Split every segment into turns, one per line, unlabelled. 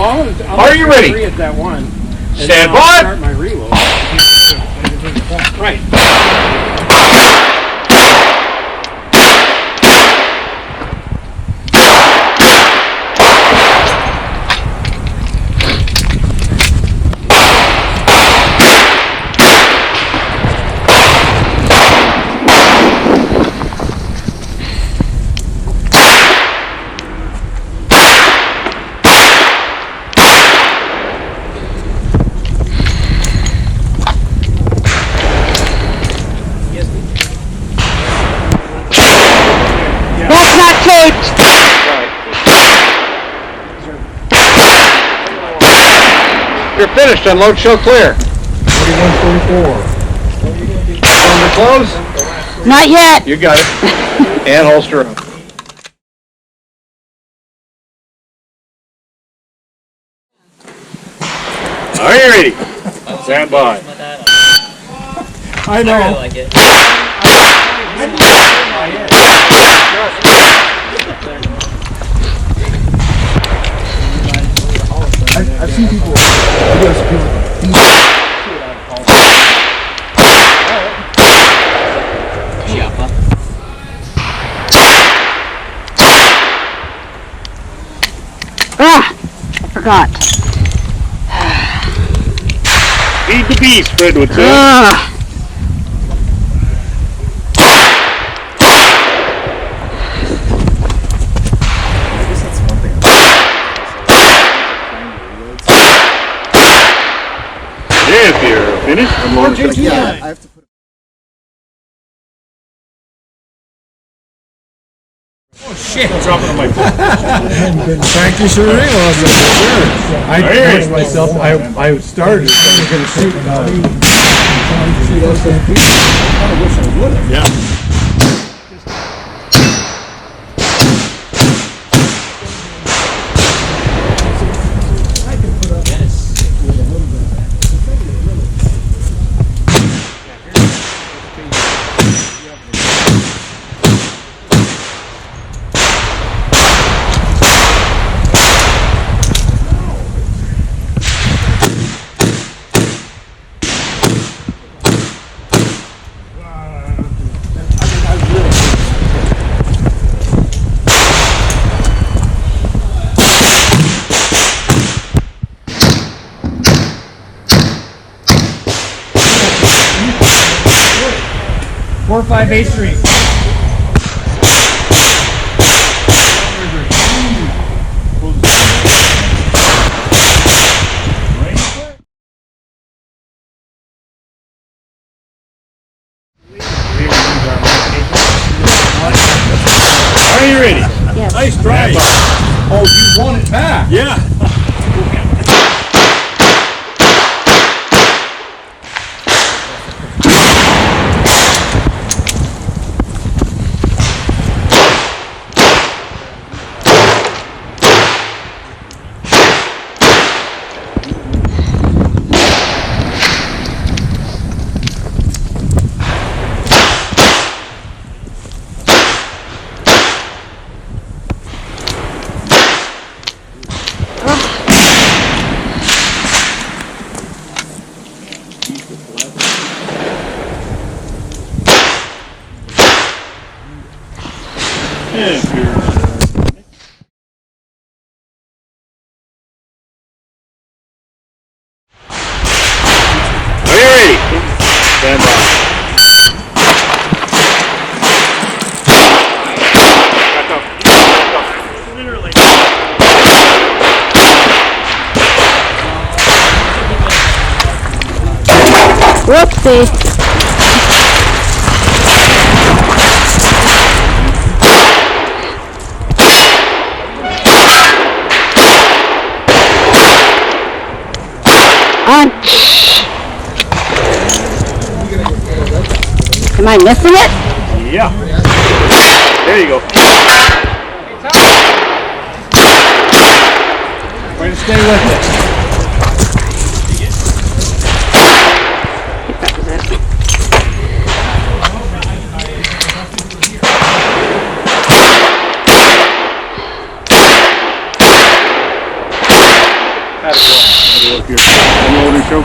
Are you ready?
At that one.
Stand by.
Start my reload. Right.
You're finished. Unload, show clear.
4144.
On the close?
Not yet.
You got it. And holster up. Are you ready? Stand by.
I know.
I really like it.
I've seen people.
Chiappa.
Ah, I forgot.
Feed the beast, Fred would say. If you're finished, unload, show clear.
I have to put.
Oh shit! I'm dropping on my foot.
Practice your ring also, for sure. I told myself I started, so I was going to shoot.
Yeah.
Four, 5, 8 Street.
Are you ready?
Yes.
Nice drive.
Oh, you won it back.
Yeah. If you're Are you ready? Stand by. Back up. Back up. Literally.
Whoopsie. Am I missing it?
Yeah. There you go.
Way to stay with it.
That was it.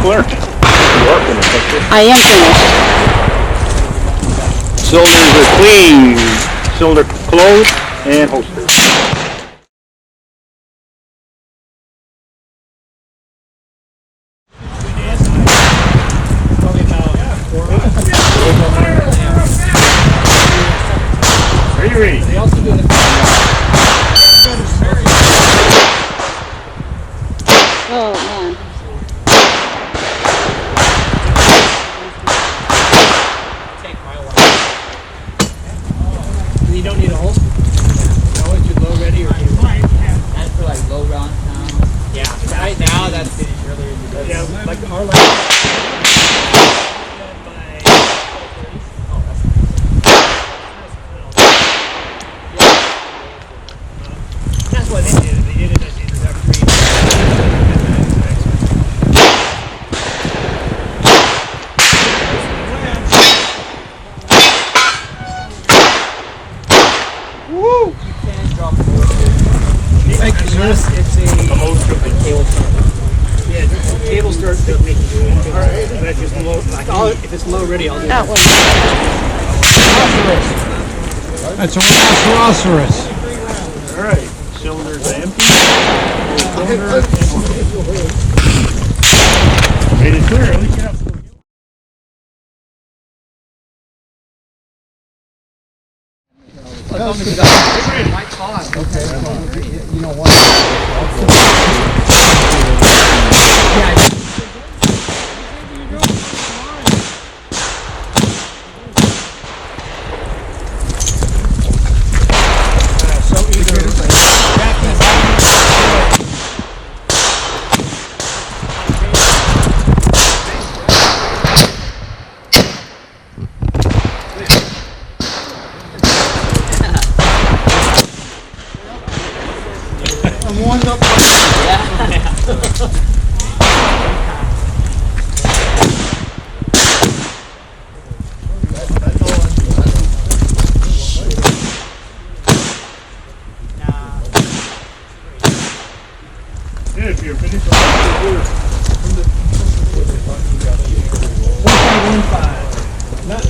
buckler? You are finished, okay.
I am finished.
Cylinders are clean. Cylinder closed and holster. Are you ready?
They also do the
Oh, man.
take my one. You don't need a holster. How would you low ready or do you?
That's for like low round now.
Yeah. Right now that's really yeah, like our last. That's what they did. They did it as introductory.
Thank you, sir.
It's a cable start. Yeah, cable start making it. Alright, that's just low. If it's low ready, I'll do
That
it.
one.
That's a rhinoceros.
Alright, cylinders are empty. Ready to clear, at least you have some. Good, if you're finished.
Not